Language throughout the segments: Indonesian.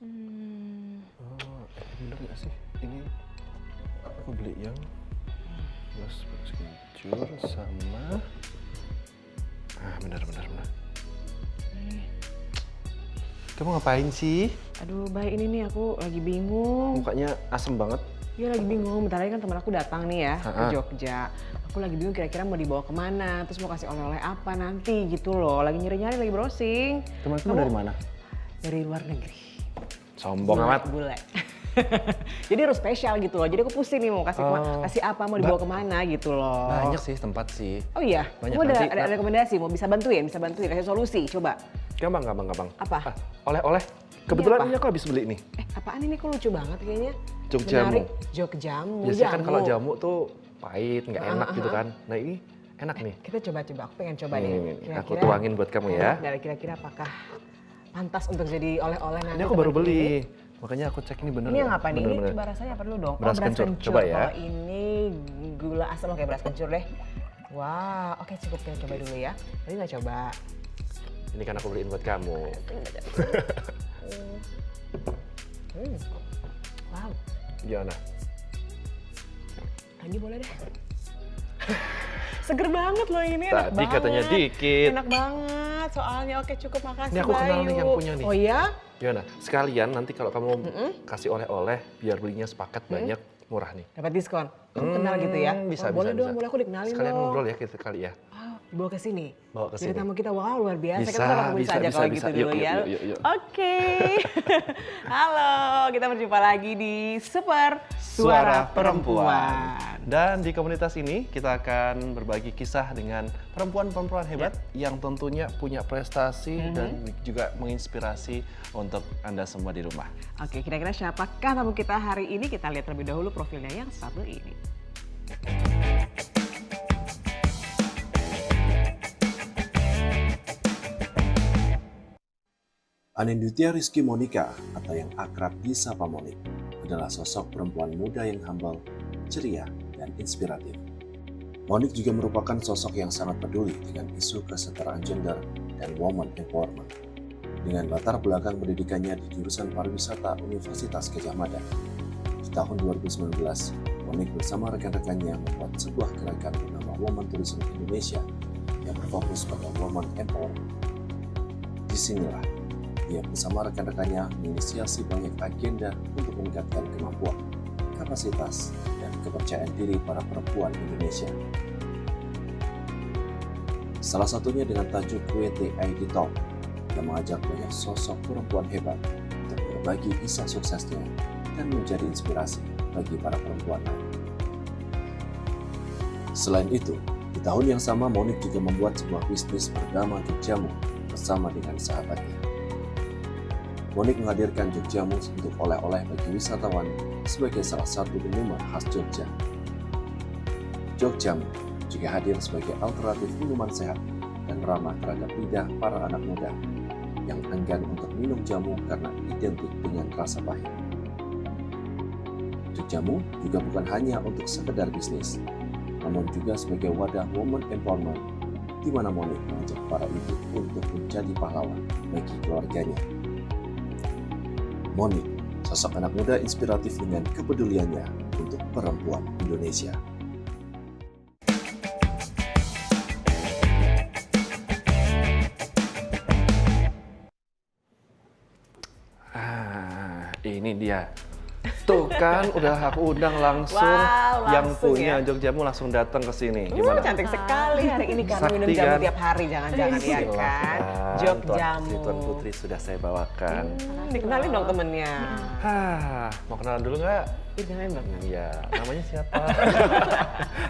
Bener nggak sih? Ini aku beli yang plus kencur sama... benar. Kamu ngapain sih? Aduh, Bay, ini nih aku lagi bingung. Mukanya asem banget. Iya, lagi bingung. Bentar lagi kan teman aku datang nih ya ke Jogja. Aku lagi bingung kira-kira mau dibawa kemana, terus mau kasih oleh-oleh apa nanti gitu loh. Lagi nyari-nyari, lagi browsing. Teman kamu dari mana? Dari luar negeri. Sombong amat. Bule. Jadi harus spesial gitu loh. Jadi aku pusing nih mau kasih apa, mau dibawa kemana gitu loh. Banyak sih tempat sih. Oh iya? Banyak. Kamu Nanti, ada rekomendasi? Mau bisa bantuin, kasih solusi, coba. Gampang. Apa? Oleh-oleh. Kebetulan apa? ini aku habis beli nih. Apaan ini kok lucu banget kayaknya? Jogjamu. Menarik. Jogjamu. Biasanya kan kalau jamu tuh pahit, nggak enak gitu kan. Nah ini enak nih. Kita coba, aku pengen coba Nih, nih. nih. Aku tuangin buat kamu ya. Kira-kira apakah pantas untuk jadi oleh-oleh nanti? Ini aku baru beli. Makanya aku cek ini bener. Ini yang apa nih? Bener. Ini coba rasanya apa dulu dong? Beras kencur. Coba ya. Kalau ini gula asam, oke beras kencur deh. Wah, oke cukup kita coba dulu ya. Tadi nggak coba. Ini kan aku beliin buat kamu. Wow. Gimana? Lagi boleh deh. Seger banget loh ini, enak Tadi banget. katanya dikit. Enak banget, soalnya oke cukup, makasih Ini aku kenal Bayu. nih yang punya nih. Oh iya? Gimana? Sekalian nanti kalau kamu kasih oleh-oleh, biar belinya sepaket banyak, murah nih. Dapat diskon? Kamu kenal gitu ya? Bisa, boleh bisa. dong, boleh aku dikenalin Sekalian dong. ngobrol ya kita kali ya. Oh, dibawa ke sini? Bawa ke Jadi sini. tamu kita, wow luar biasa. Bisa, Kita ketemu bisa, aja kalau bisa. gitu Yuk, dulu ya. yuk. Oke. Halo, kita berjumpa lagi di Super Suara Perempuan. Dan di komunitas ini kita akan berbagi kisah dengan perempuan-perempuan hebat yang tentunya punya prestasi dan juga menginspirasi untuk Anda semua di rumah. Oke, kira-kira siapakah tamu kita hari ini? Kita lihat terlebih dahulu profilnya yang satu ini. Anindya Rizky Monica atau yang akrab disapa Monik adalah sosok perempuan muda yang humble, ceria, dan inspiratif. Monik juga merupakan sosok yang sangat peduli dengan isu kesetaraan gender dan woman empowerment. Dengan latar belakang pendidikannya di jurusan pariwisata Universitas Gadjah Mada. Di tahun 2019, Monik bersama rekan-rekannya membuat sebuah gerakan bernama Women Tourism Indonesia yang berfokus pada woman empowerment. Disinilah ia bersama rekan-rekannya menginisiasi banyak agenda untuk meningkatkan kemampuan, kapasitas, dan kepercayaan diri para perempuan Indonesia. Salah satunya dengan tajuk WTID Talk yang mengajak banyak sosok perempuan hebat untuk berbagi kisah suksesnya dan menjadi inspirasi bagi para perempuan lain. Selain itu, di tahun yang sama Monik juga membuat sebuah bisnis bernama Jogjamu bersama dengan sahabatnya. Monik menghadirkan Jogjamu untuk oleh-oleh bagi wisatawan sebagai salah satu minuman khas Jogja. Jogjamu juga hadir sebagai alternatif minuman sehat dan ramah terhadap lidah para anak muda yang enggan untuk minum jamu karena identik dengan rasa pahit. Jogjamu juga bukan hanya untuk sekedar bisnis, namun juga sebagai wadah woman empowerment di mana Monik mengajak para ibu untuk menjadi pahlawan bagi keluarganya. Monik, sosok anak muda inspiratif dengan kepeduliannya untuk perempuan Indonesia. Ini dia. Tuh kan udah aku undang langsung, Wow, yang langsung punya ya. Jogjamu langsung datang ke sini. Gimana? Cantik sekali hari ini karena minum Sakti jamu kan? tiap hari, jangan-jangan ya kan. Jogjamu. Tuan Putri sudah saya bawakan. Dikenalin dong temennya. Mau kenalan dulu nggak? Dikenalin dong. Iya, namanya siapa?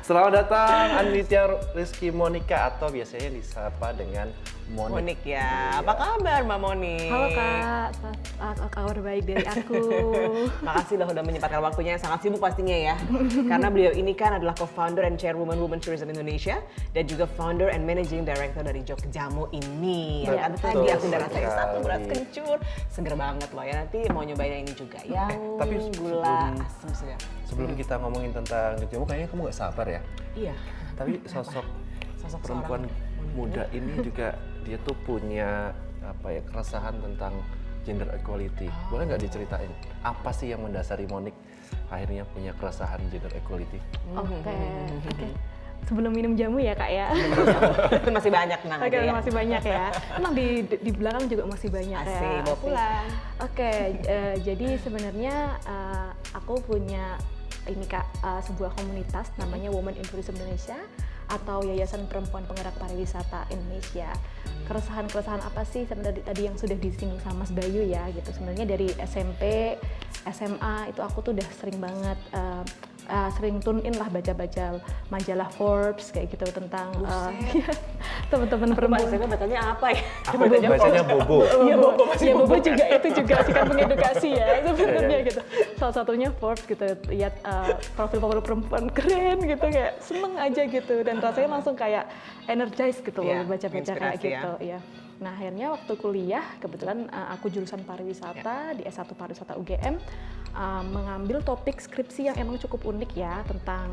Selamat datang Anindya Rizky Monica atau biasanya disapa dengan Monik. Monik ya. Apa kabar Mbak Monik? Halo Kak, kabar baik dari aku. Makasih loh udah menyempatkan waktunya yang sangat sibuk pastinya ya. Karena beliau ini kan adalah co-founder and chairwoman Women Tourism Indonesia dan juga founder and managing director dari Jogjamu ini. Ya kan tadi aku udah rasain satu beras kencur, seger banget loh ya. Nanti mau nyobain yang ini juga yang tapi gula asam segar. Sebelum kita ngomongin tentang Jogjamu, kayaknya kamu nggak sabar ya. Iya. Tapi sosok perempuan muda ini juga dia tuh punya apa ya keresahan tentang gender equality. Boleh nggak diceritain apa sih yang mendasari Monique akhirnya punya keresahan gender equality? Oke. Sebelum minum jamu ya Kak ya. Masih banyak tenang Oke, aja ya. masih banyak ya. Emang di belakang juga masih banyak ya. Asik, bawa pulang. Oke, jadi sebenarnya aku punya ini Kak, sebuah komunitas namanya Women in Tourism Indonesia atau Yayasan Perempuan Penggerak Pariwisata Indonesia. Keresahan-keresahan apa sih sebenarnya tadi yang sudah disinggung sama Mas Bayu ya gitu. Sebenarnya dari SMP, SMA itu aku tuh udah sering banget sering tune in lah baca-baca majalah Forbes kayak gitu tentang teman-teman perempuan. Maksudnya bacanya apa ya? Aku bacanya Bobo. Iya Bobo, ya Bobo juga itu juga sih kan mengedukasi ya sebenarnya gitu. Salah satunya Forbes gitu, lihat profil-profil perempuan keren gitu kayak seneng aja gitu dan rasanya langsung kayak energized gitu loh baca-baca kayak gitu ya. Nah akhirnya waktu kuliah kebetulan aku jurusan pariwisata di S1 Pariwisata UGM mengambil topik skripsi yang emang cukup unik ya tentang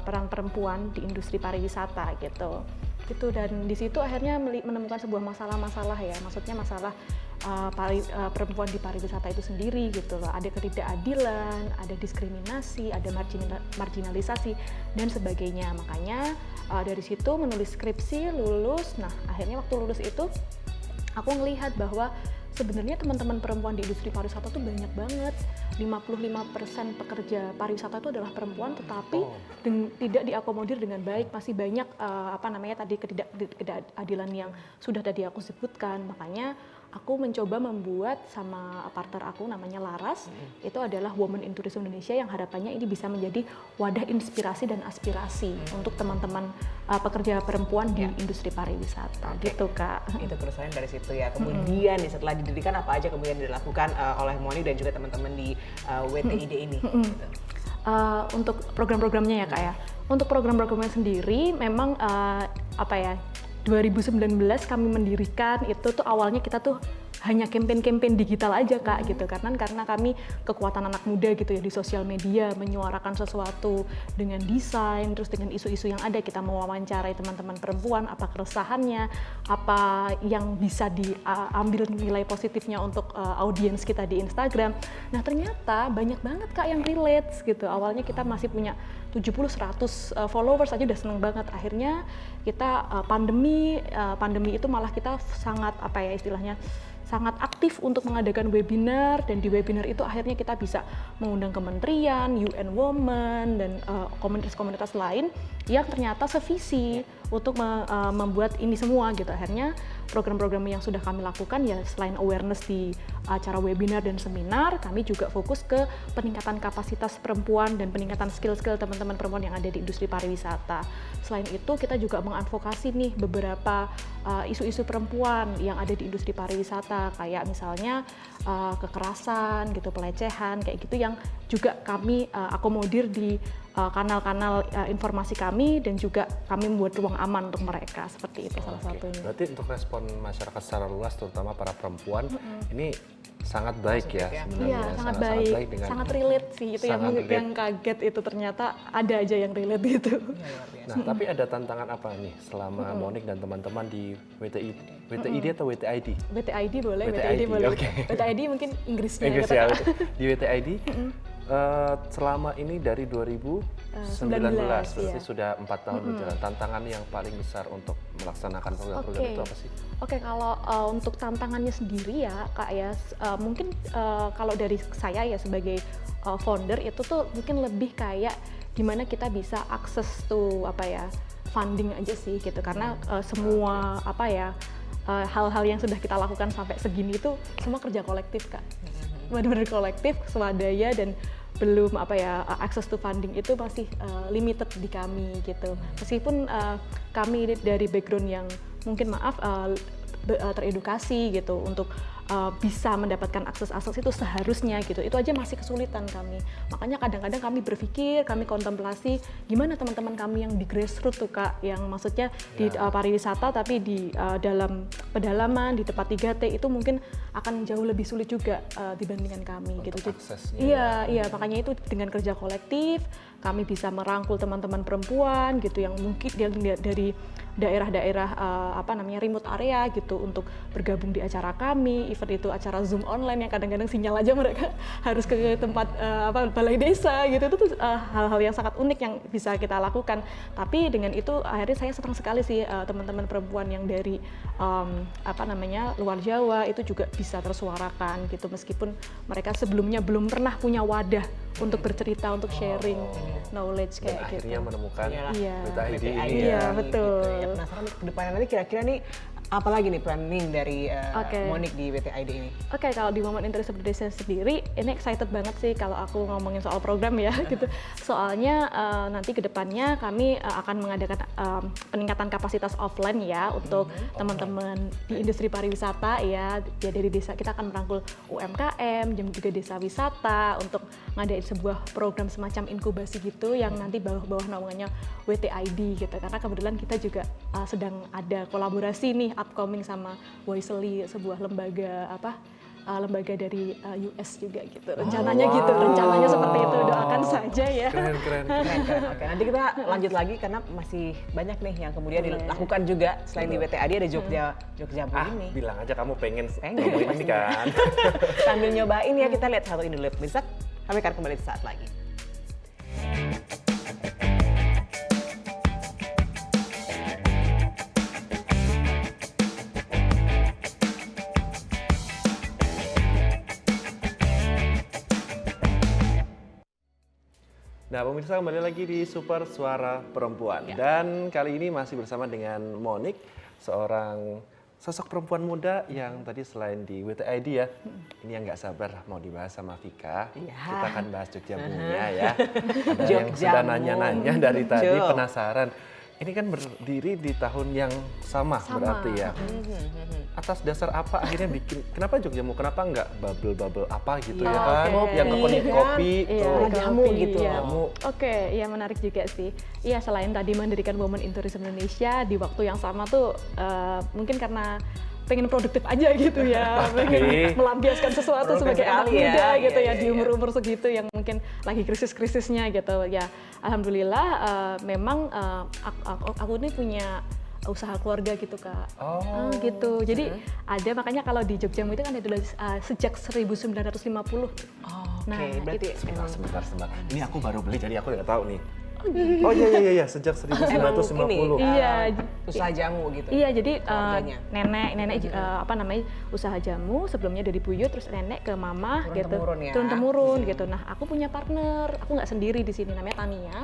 peran perempuan di industri pariwisata gitu dan di situ akhirnya menemukan sebuah masalah-masalah ya, maksudnya masalah perempuan di pariwisata itu sendiri gitu loh, ada ketidakadilan, ada diskriminasi, ada marginalisasi dan sebagainya. Makanya dari situ menulis skripsi, lulus. Nah akhirnya waktu lulus itu aku ngelihat bahwa sebenarnya teman-teman perempuan di industri pariwisata tuh banyak banget. 55% pekerja pariwisata itu adalah perempuan, tetapi tidak diakomodir dengan baik. Masih banyak ketidakadilan yang sudah tadi aku sebutkan. Makanya aku mencoba membuat sama partner aku namanya Laras, itu adalah Women in Tourism Indonesia yang harapannya ini bisa menjadi wadah inspirasi dan aspirasi untuk teman-teman pekerja perempuan di industri pariwisata gitu Kak. Itu keresahan dari situ ya. Kemudian setelah didirikan apa aja kemudian dilakukan oleh Monique dan juga teman-teman di WTID ini? Gitu. Untuk program-programnya ya Kak ya. Untuk program-programnya sendiri memang 2019 kami mendirikan itu tuh awalnya kita tuh hanya campaign digital aja Kak gitu karena kami kekuatan anak muda gitu ya di sosial media menyuarakan sesuatu dengan desain terus dengan isu-isu yang ada, kita mewawancarai teman-teman perempuan apa keresahannya, apa yang bisa diambil nilai positifnya untuk audiens kita di Instagram. Nah ternyata banyak banget Kak yang relate gitu. Awalnya kita masih punya 70-100 followers aja udah seneng banget. Akhirnya kita pandemi itu malah kita sangat sangat aktif untuk mengadakan webinar, dan di webinar itu akhirnya kita bisa mengundang kementerian, UN Women, dan komunitas-komunitas lain yang ternyata sevisi untuk membuat ini semua gitu. Akhirnya program-program yang sudah kami lakukan ya selain awareness di acara webinar dan seminar, kami juga fokus ke peningkatan kapasitas perempuan dan peningkatan skill-skill teman-teman perempuan yang ada di industri pariwisata. Selain itu kita juga mengadvokasi nih beberapa isu-isu perempuan yang ada di industri pariwisata, kayak misalnya kekerasan gitu, pelecehan kayak gitu yang juga kami akomodir di kanal-kanal informasi kami, dan juga kami membuat ruang aman untuk mereka, seperti itu salah satunya. Berarti untuk respon masyarakat secara luas terutama para perempuan ini sangat baik ya sebenarnya. Iya, sangat baik dengan sangat relate sih, itu yang kaget itu ternyata ada aja yang relate gitu. Nah, tapi ada tantangan apa nih selama Monique dan teman-teman di WTID atau WTID? WTID boleh, WTID boleh. okay. WTID mungkin Inggrisnya Inggris gitu, ya. Kak. Di WTID selama ini dari 2019 berarti iya. sudah 4 tahun berjalan. Tantangan yang paling besar untuk melaksanakan program-program itu apa sih? Oke, kalau untuk tantangannya sendiri ya Kak ya, mungkin kalau dari saya ya sebagai founder itu tuh mungkin lebih kayak gimana kita bisa akses tuh funding aja sih gitu, karena semua hal-hal yang sudah kita lakukan sampai segini itu semua kerja kolektif Kak, benar-benar kolektif, swadaya, dan belum access to funding itu masih limited di kami gitu. Meskipun kami dari background yang mungkin teredukasi gitu untuk bisa mendapatkan akses itu seharusnya gitu, itu aja masih kesulitan kami. Makanya kadang-kadang kami berpikir, kami kontemplasi gimana teman-teman kami yang di grassroots tuh Kak, yang maksudnya di pariwisata tapi di dalam pedalaman di tempat 3T itu mungkin akan jauh lebih sulit juga dibandingkan kami untuk gitu. Aksesnya. Iya, makanya itu dengan kerja kolektif kami bisa merangkul teman-teman perempuan gitu yang mungkin dari daerah-daerah remote area gitu untuk bergabung di acara kami, event itu acara Zoom online yang kadang-kadang sinyal aja mereka harus ke tempat balai desa gitu. Itu tuh hal-hal yang sangat unik yang bisa kita lakukan. Tapi dengan itu akhirnya saya senang sekali sih teman-teman perempuan yang dari luar Jawa itu juga bisa tersuarakan gitu, meskipun mereka sebelumnya belum pernah punya wadah untuk bercerita, untuk sharing knowledge Dan kayak gitu. akhirnya menemukan Iya. WTID ini WTID. Iya, ya. betul. Gitu ya. Penasaran nih ke depannya nanti kira-kira nih apa lagi nih planning dari Monique di WTID ini? Oke, kalau di Women in Tourism Indonesia sendiri, ini excited banget sih kalau aku ngomongin soal program ya gitu. Soalnya nanti ke depannya kami akan mengadakan peningkatan kapasitas offline ya untuk teman-teman di industri pariwisata ya. Ya dari desa kita akan merangkul UMKM, dan juga desa wisata untuk ngadain sebuah program semacam inkubasi gitu yang nanti bawah namanya WTID gitu. Karena kebetulan kita juga sedang ada kolaborasi nih upcoming sama Wisely, sebuah lembaga lembaga dari US juga gitu. Rencananya gitu, rencananya seperti itu. Doakan saja ya. Keren. Oke, nanti kita lanjut lagi karena masih banyak nih yang kemudian dilakukan juga selain di WTID ada Jogja ini. Bilang aja kamu pengen Pengen, ngomongin ini pasti. kan. Sambil nyobain ya, kita lihat satu ini dulu. Bisa, kami akan kembali sesaat lagi. Nah, pemirsa kembali lagi di Super Suara Perempuan. Ya. Dan kali ini masih bersama dengan Monique, seorang sosok perempuan muda yang tadi selain di WTID ya, ini yang nggak sabar mau dibahas sama Vika. Ya. Kita akan bahas Jogja Munya ya. Ada yang Jogjamu. sudah nanya-nanya dari tadi, Betul. penasaran. Ini kan berdiri di tahun yang sama. Berarti ya. Atas dasar apa akhirnya bikin, kenapa Jogjamu, kenapa nggak bubble apa gitu ya kan? oke. Yang keponik kopi, Iya, tuh. jamu gitu. Iya. Jamu. Oke, iya menarik juga sih. Iya, selain tadi mendirikan Women in Tourism Indonesia di waktu yang sama tuh mungkin karena pengen produktif aja gitu ya, pengen melampiaskan sesuatu Produktif sebagai anak sekali ya. muda gitu Iya, ya di umur-umur segitu yang mungkin lagi krisis-krisisnya gitu ya. Alhamdulillah memang aku ini punya usaha keluarga gitu Kak. Gitu. Jadi ada, makanya kalau di Jogjamu itu kan ada sejak 1950. Nah, berarti emang Sebentar. Ini aku baru beli, jadi aku nggak tahu nih. Oh iya, sejak 1950. Iya, usaha jamu gitu. iya, jadi keluarganya. nenek usaha jamu sebelumnya dari buyut, terus nenek ke mama Turun gitu, temurun ya. turun temurun gitu. Nah, aku punya partner, aku nggak sendiri di sini, namanya Tania.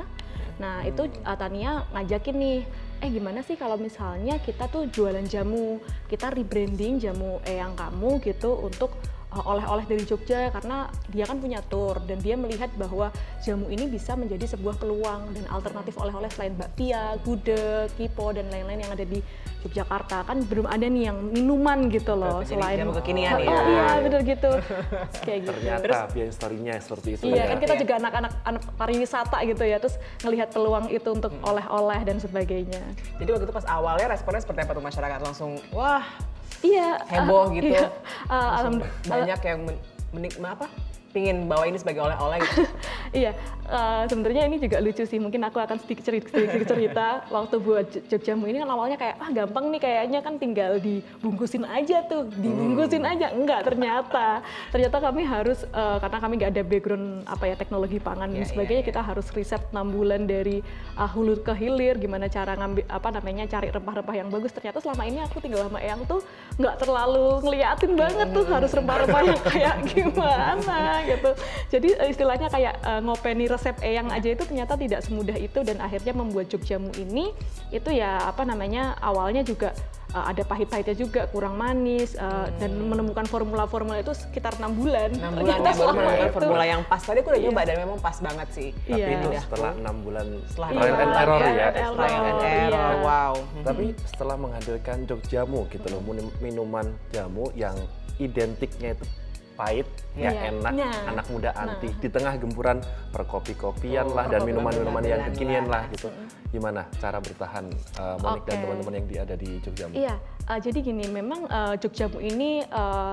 Nah, itu Tania ngajakin nih, gimana sih kalau misalnya kita tuh jualan jamu, kita rebranding jamu Eyang kamu gitu untuk oleh-oleh dari Jogja, karena dia kan punya tour dan dia melihat bahwa jamu ini bisa menjadi sebuah peluang dan alternatif oleh-oleh selain bakpia, gudeg, kipo dan lain-lain yang ada di Yogyakarta. Kan belum ada nih yang minuman gitu loh, Jadi selain jamu kekinian ya. Iya, bener gitu. Kayak gitu. Ternyata behind story-nya seperti itu Iya, ya. kan kita juga anak pariwisata gitu ya, terus ngelihat peluang itu untuk oleh-oleh dan sebagainya. Jadi waktu itu pas awalnya responnya seperti apa tuh masyarakat? Langsung wah Iya. heboh gitu. Iya. Langsung banyak yang pingin bawa ini sebagai oleh-oleh gitu. Iya, sebenarnya ini juga lucu sih. Mungkin aku akan sedikit cerita waktu buat Jogjamu ini kan awalnya kayak gampang nih, kayaknya kan tinggal dibungkusin aja tuh, dibungkusin aja. Enggak, ternyata kami harus karena kami nggak ada background teknologi pangan dan sebagainya, kita harus riset 6 bulan dari hulu ke hilir gimana cara ngambil cari rempah-rempah yang bagus. Ternyata selama ini aku tinggal sama Eyang tuh nggak terlalu ngeliatin banget tuh harus rempah-rempah yang kayak gimana gitu. Jadi istilahnya kayak ngopeni resep Eyang aja itu ternyata tidak semudah itu, dan akhirnya membuat Jogjamu ini itu ya awalnya juga ada pahit-pahitnya juga, kurang manis, dan menemukan formula-formula itu sekitar 6 bulan. 6 bulan ya baru menemukan formula yang pas. Tadi aku udah nyoba dan memang pas banget sih. Tapi Iya. itu setelah 6 bulan Setelah trial and error ya. Trial and error. Iya. Wow. Tapi setelah menghadirkan Jogjamu gitu loh, minuman jamu yang identiknya itu pahit, nggak Iya. enak, Nah. anak muda anti, di tengah gempuran perkopi-kopian lah dan minuman-minuman yang kekinian lah gitu. Gimana cara bertahan Monique dan Oke. teman-teman yang ada di Jogjamu? Iya, Jadi gini, memang Jogjamu ini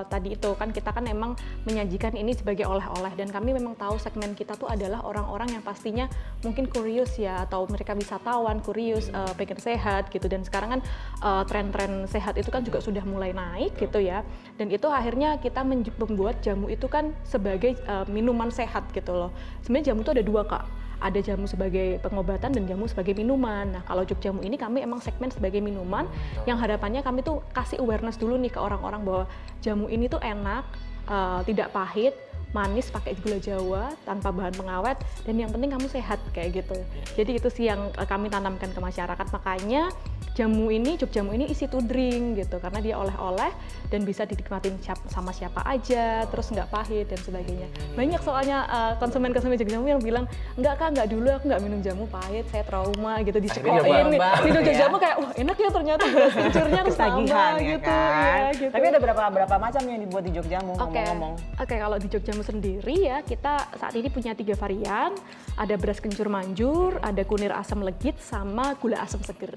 tadi itu kan kita kan memang menyajikan ini sebagai oleh-oleh dan kami memang tahu segmen kita tuh adalah orang-orang yang pastinya mungkin kurius ya atau mereka wisatawan kurius pengen sehat gitu dan sekarang kan tren-tren sehat itu kan juga sudah mulai naik gitu ya dan itu akhirnya kita membuat jamu itu kan sebagai minuman sehat gitu loh. Sebenarnya jamu itu ada dua Kak. Ada jamu sebagai pengobatan dan jamu sebagai minuman. Nah, kalau Jogjamu ini kami emang segmen sebagai minuman yang harapannya kami tuh kasih awareness dulu nih ke orang-orang bahwa jamu ini tuh enak, tidak pahit, manis pakai gula Jawa tanpa bahan pengawet dan yang penting kamu sehat kayak gitu. Jadi itu sih yang kami tanamkan ke masyarakat. Makanya jamu ini, Jogjamu ini easy to drink gitu karena dia oleh-oleh dan bisa dinikmatin sama siapa aja, terus nggak pahit dan sebagainya. Banyak soalnya konsumen-konsumen Jogjamu yang bilang, enggak Kak, enggak dulu aku nggak minum jamu pahit, saya trauma gitu dicekokin. Minum jamu kayak, wah enak ya ternyata kencurnya harus tambah gitu. Kan? Ya, gitu. Tapi ada berapa macam yang dibuat di Jogjamu ngomong-ngomong? Oke, kalau di Jogjamu sendiri ya kita saat ini punya 3 varian. Ada beras kencur manjur, ada kunir asam legit, sama gula asam seger.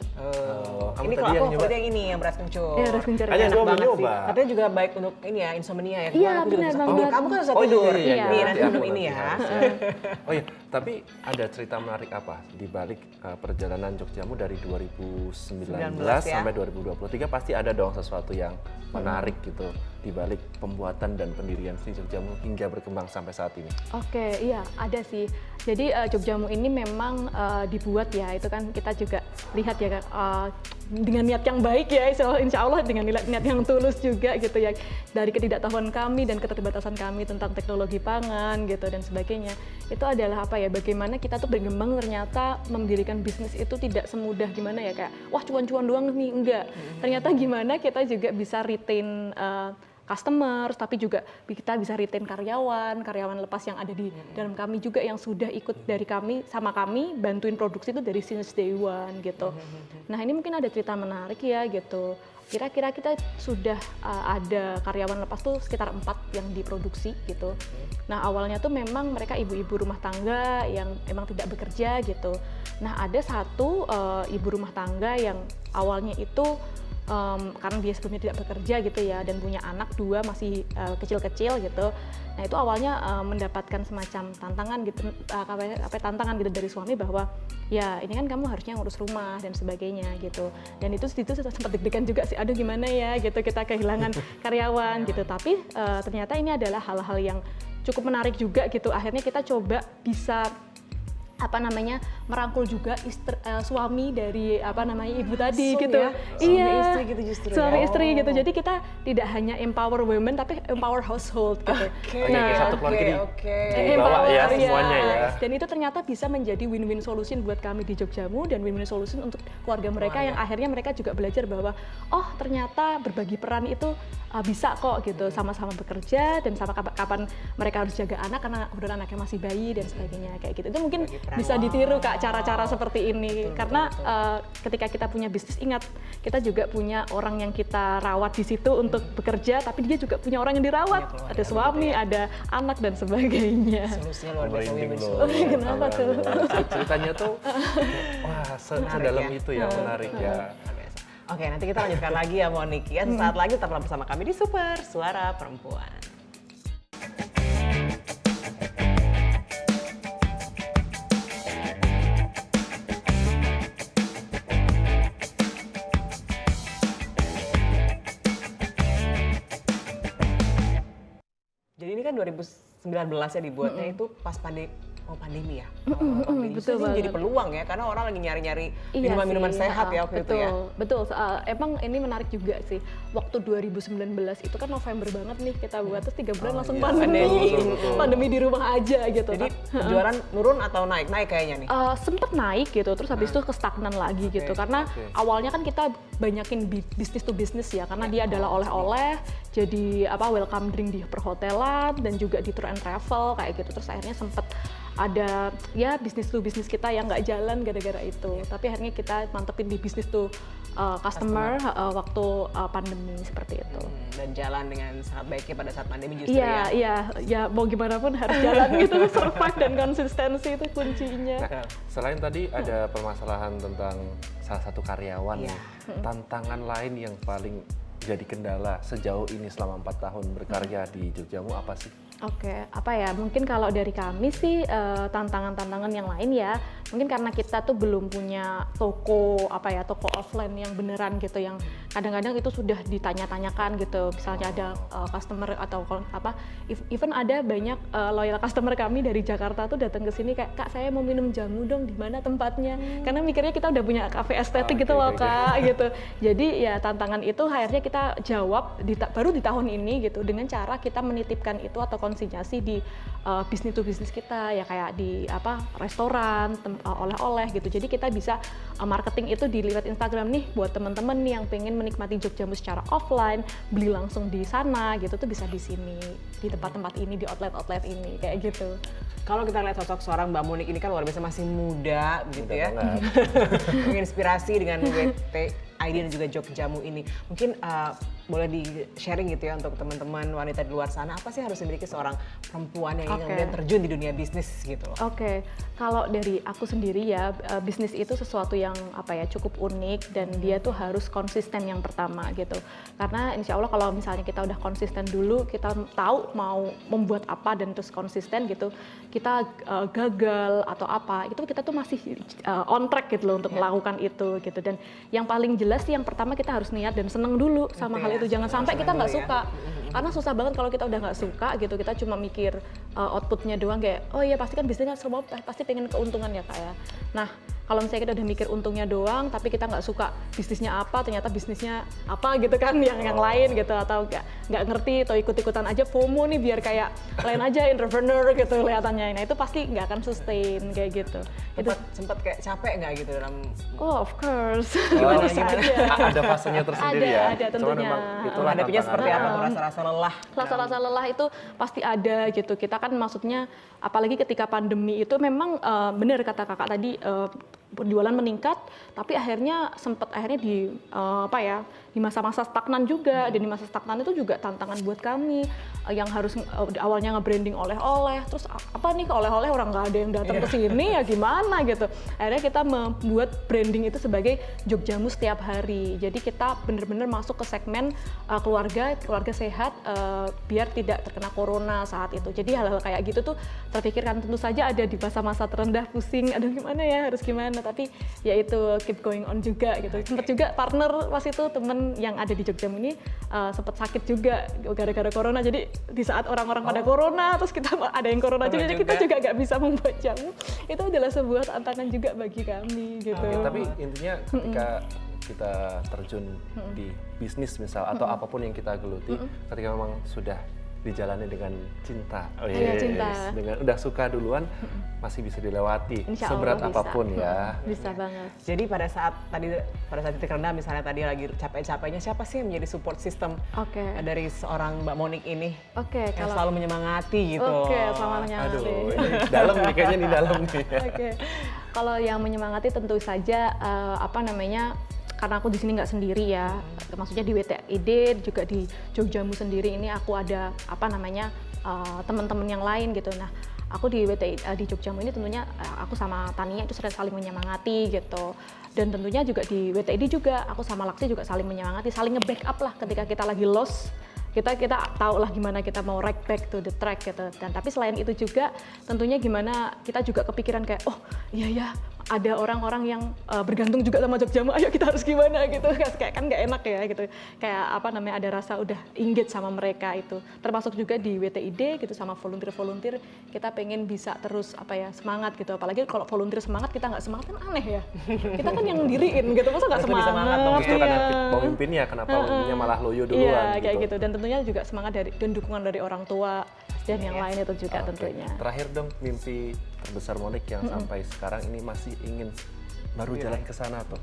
Ini kalau aku favorit yang ini, yang beras kencur. Iya, beras kencur. Ada yang enak gua banget nyoba. sih. Katanya juga baik untuk ini ya, insomnia ya. Iya, Aku juga benar bisa banget. tidur. Kamu kan bisa Oh, tidur. iya, iya, Nih, iya. nanti Nanti minum aku ini ya. nanti Oh iya, tapi ada cerita menarik apa di balik perjalanan Jogjamu dari 2019 ya. sampai 2023 pasti ada dong sesuatu yang menarik gitu di balik pembuatan dan pendirian si Jogjamu hingga berkembang sampai saat ini. Oke, iya ada sih. Jadi Jogjamu ini memang dibuat ya, itu kan kita juga lihat ya dengan niat yang baik ya, insya Allah dengan niat yang tulus juga gitu ya. Dari ketidaktahuan kami dan keterbatasan kami tentang teknologi pangan gitu dan sebagainya. Itu adalah apa ya, bagaimana kita tuh berkembang ternyata mendirikan bisnis itu tidak semudah gimana ya, kayak wah cuan-cuan doang nih, enggak. Ternyata gimana kita juga bisa retain customer, tapi juga kita bisa retain karyawan lepas yang ada di dalam kami juga yang sudah ikut dari kami, sama kami, bantuin produksi itu dari since day one gitu. Nah ini mungkin ada cerita menarik ya gitu. Kira-kira kita sudah ada karyawan lepas tuh sekitar 4 yang diproduksi gitu. Nah awalnya tuh memang mereka ibu-ibu rumah tangga yang emang tidak bekerja gitu. Nah ada satu ibu rumah tangga yang awalnya itu karena dia sebelumnya tidak bekerja gitu ya dan punya anak 2 masih kecil-kecil gitu. Nah itu awalnya mendapatkan semacam tantangan gitu, tantangan gitu dari suami bahwa ya ini kan kamu harusnya ngurus rumah dan sebagainya gitu. Dan itu sempat deg-degan juga sih, aduh gimana ya gitu kita kehilangan karyawan gitu. Tapi ternyata ini adalah hal-hal yang cukup menarik juga gitu. Akhirnya kita coba bisa merangkul juga suami dari ibu tadi Langsung gitu. ya, Iya. suami istri gitu justru Suami ya. istri gitu. Jadi kita tidak hanya empower women tapi empower household gitu. Satu keluarga dibawa ya semuanya ya. Dan itu ternyata bisa menjadi win-win solution buat kami di Jogjamu dan win-win solution untuk keluarga mereka yang akhirnya mereka juga belajar bahwa oh ternyata berbagi peran itu bisa kok gitu, sama-sama bekerja dan sama kapan mereka harus jaga anak karena udah anaknya masih bayi dan sebagainya kayak gitu. Itu mungkin bisa ditiru Kak cara-cara seperti ini karena ketika kita punya bisnis, ingat kita juga punya orang yang kita rawat di situ untuk bekerja, tapi dia juga punya orang yang dirawat, ada suami, ada anak dan sebagainya. Solusinya luar biasa. Merinding win-win loh. solution. Kenapa tuh? Ceritanya tuh wah sedalam ya. itu ya, menarik ya. Oke, nanti kita lanjutkan lagi ya Monique ya. Sesaat lagi tetaplah bersama kami di Super Suara Perempuan. Jadi ini kan 2019 ya dibuatnya itu pas pandemi ya. Pandemi. betul Justru ini jadi banget. peluang ya karena orang lagi nyari-nyari Iya minuman-minuman sih, sehat ya waktu betul, itu ya. Betul, emang ini menarik juga sih. Waktu 2019 itu kan November banget nih kita buat, terus 3 bulan langsung iya. pandemi. Betul. Pandemi di rumah aja gitu. Jadi penjualan nurun atau naik? Naik kayaknya nih. Sempet naik gitu, terus habis itu kestagnan lagi gitu. Karena awalnya kan kita banyakin bisnis to bisnis ya, karena dia adalah oleh-oleh, jadi welcome drink di perhotelan dan juga di tour and travel kayak gitu. Terus akhirnya sempet ada ya bisnis to bisnis kita yang nggak jalan gara-gara itu. Tapi akhirnya kita mantepin di bisnis to customer waktu pandemi seperti itu. Dan jalan dengan sangat baiknya pada saat pandemi justru Iya, mau gimana pun harus jalan gitu, survive dan konsistensi itu kuncinya. Nah, selain tadi ada permasalahan tentang salah satu karyawan, Iya. tantangan lain yang paling jadi kendala sejauh ini selama 4 tahun berkarya di Jogjamu apa sih? Oke, apa ya? Mungkin kalau dari kami sih tantangan-tantangan yang lain ya, mungkin karena kita tuh belum punya toko toko offline yang beneran gitu, yang kadang-kadang itu sudah ditanya-tanyakan gitu. Misalnya ada customer atau even ada banyak loyal customer kami dari Jakarta tuh datang ke sini kayak, "Kak, saya mau minum jamu dong, di mana tempatnya?" Karena mikirnya kita udah punya cafe estetik gitu loh, Kak, gitu. Jadi ya tantangan itu akhirnya kita jawab baru di tahun ini gitu, dengan cara kita menitipkan itu atau konsinyasi di bisnis to bisnis kita ya, kayak di restoran, oleh-oleh gitu. Jadi kita bisa marketing itu di lewat Instagram nih buat teman-teman nih yang pengen menikmati Jogjamu secara offline, beli langsung di sana gitu tuh bisa di sini, di tempat-tempat ini, di outlet-outlet ini kayak gitu. Kalau kita lihat sosok seorang Mbak Monik ini kan luar biasa, masih muda gitu ya. Menginspirasi dengan WT ID dan juga Jogjamu ini. Mungkin boleh di-sharing gitu ya untuk teman-teman wanita di luar sana, apa sih harus dimiliki seorang perempuan yang ingin kemudian terjun di dunia bisnis gitu loh. Oke, kalau dari aku sendiri ya, bisnis itu sesuatu yang cukup unik dan dia tuh harus konsisten yang pertama gitu. Karena insya Allah kalau misalnya kita udah konsisten dulu, kita tahu mau membuat apa dan terus konsisten gitu, kita gagal atau apa, itu kita tuh masih on track gitu loh untuk melakukan itu gitu. Dan yang paling jelas sih yang pertama kita harus niat dan seneng dulu sama hal itu, jangan sampai kita nggak suka. Karena susah banget kalau kita udah nggak suka gitu, kita cuma mikir outputnya doang kayak, oh iya pasti kan bisnisnya semua pasti pengen keuntungan ya Kak ya. Nah kalau misalnya kita udah mikir untungnya doang, tapi kita nggak suka bisnisnya apa, ternyata bisnisnya apa gitu kan, yang lain gitu, atau nggak ngerti atau ikut-ikutan aja FOMO nih biar kayak lain aja entrepreneur gitu kelihatannya. Nah itu pasti nggak akan sustain kayak gitu. Sempet kayak capek nggak gitu dalam? Oh of course. Ada fasenya tersendiri ya. Ada tentunya. Hadapinya seperti apa tuh rasa-rasa lelah? Rasa-rasa lelah itu pasti ada gitu. Kita kan maksudnya apalagi ketika pandemi itu memang benar kata kakak tadi, penjualan meningkat, tapi akhirnya di di masa-masa stagnan juga. Dan di masa stagnan itu juga tantangan buat kami yang harus awalnya nge-branding oleh-oleh, terus apa nih ke oleh-oleh orang nggak ada yang datang ke sini ya gimana gitu. Akhirnya kita membuat branding itu sebagai Jogjamu setiap hari. Jadi kita benar-benar masuk ke segmen keluarga sehat biar tidak terkena corona saat itu. Jadi hal-hal kayak gitu tuh terpikirkan, tentu saja ada di masa-masa terendah, pusing, aduh gimana ya, harus gimana, tapi ya itu keep going on juga gitu. Sempat juga partner pas itu temen yang ada di Jogjamu ini sempat sakit juga gara-gara corona, jadi di saat orang-orang pada corona terus kita ada yang corona juga, jadi kita juga nggak bisa membuat jamu. Itu adalah sebuah tantangan juga bagi kami gitu. Tapi intinya ketika kita terjun di bisnis misal atau apapun yang kita geluti, ketika memang sudah dijalani dengan cinta, cinta. Dengan udah suka duluan, masih bisa dilewati seberat apapun ya. Bisa banget. Jadi pada saat titik rendah misalnya tadi lagi capek-capeknya, siapa sih yang menjadi support system dari seorang Mbak Monik ini? Yang selalu menyemangati gitu. Selalu menyemangati. Aduh, ini dalam nih kayaknya, di dalam nih. Kalau yang menyemangati tentu saja karena aku di sini nggak sendiri ya, maksudnya di WTID juga di Jogjamu sendiri ini aku ada teman-teman yang lain gitu. Nah aku di di Jogjamu ini tentunya aku sama Tania itu sudah saling menyemangati gitu, dan tentunya juga di WTID juga aku sama Laksi juga saling menyemangati, saling nge-backup lah ketika kita lagi lost. Kita tahu lah gimana kita mau right back to the track gitu. Dan tapi selain itu juga tentunya gimana kita juga kepikiran kayak, oh iya ya ada orang-orang yang bergantung juga sama Jogjamu, ayo kita harus gimana gitu, kayak kan nggak enak ya gitu, kayak ada rasa udah engage sama mereka itu, termasuk juga di WTID gitu sama volunteer kita pengen bisa terus semangat gitu, apalagi kalau volunteer semangat kita nggak semangat kan aneh ya, kita kan yang diriin gitu, masa nggak semangat dong. Justru karena pemimpinnya, kenapa pemimpinnya malah loyo duluan kayak gitu, dan tentunya juga semangat dan dukungan dari orang tua dan yang lain itu juga tentunya. Terakhir dong, mimpi terbesar Monik yang sampai sekarang ini masih ingin baru jalan ke sana tuh.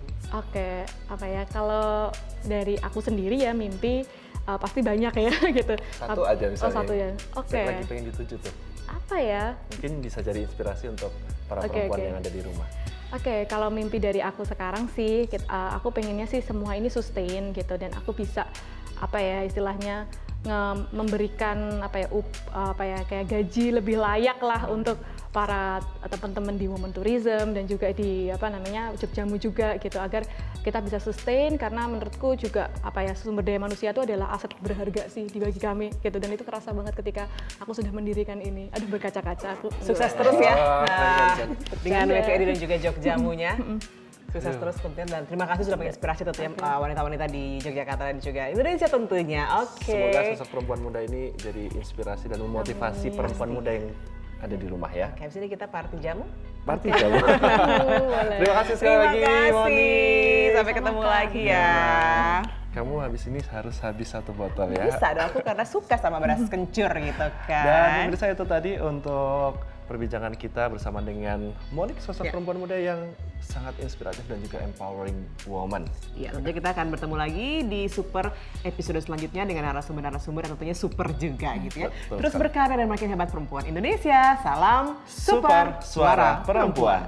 Kalau dari aku sendiri ya mimpi pasti banyak ya gitu. Satu aja misalnya. Satu ya. Lagi pengen dituju tuh. apa ya? Mungkin bisa jadi inspirasi untuk para Oke, perempuan oke. yang ada di rumah. Oke, kalau mimpi dari aku sekarang sih, aku pengennya sih semua ini sustain gitu, dan aku bisa apa ya istilahnya memberikan kayak gaji lebih layak lah untuk para teman-teman di Women Tourism dan juga di Jogjamu juga gitu, agar kita bisa sustain, karena menurutku juga sumber daya manusia itu adalah aset berharga sih bagi kami gitu, dan itu kerasa banget ketika aku sudah mendirikan ini. Aduh, berkaca-kaca aku. Sukses terus ya. Nah, dengan Iya. WTRI dan juga Jogjamunya. Sukses terus tentunya, dan terima kasih sudah menginspirasi tentunya wanita-wanita di Yogyakarta dan juga Indonesia tentunya. Oke. Semoga sosok perempuan muda ini jadi inspirasi dan memotivasi perempuan muda yang ada di rumah ya. Kayak sini kita party jamu. Party jamu. Boleh. Terima kasih sekali lagi, Terima Moni. kasih. Sampai ketemu Sama-sama. lagi ya. Kamu habis ini harus habis 1 botol ya. Bisa dong, aku karena suka sama beras kencur gitu Dan kan. pemirsa, itu tadi untuk perbincangan kita bersama dengan Monik, sosok Ya. perempuan muda yang sangat inspiratif dan juga empowering woman. Ya, tentunya kita akan bertemu lagi di super episode selanjutnya dengan narasumber-narasumber yang tentunya super juga gitu ya. Betul Terus sekali. berkarya dan makin hebat perempuan Indonesia. Salam Super Suara Perempuan.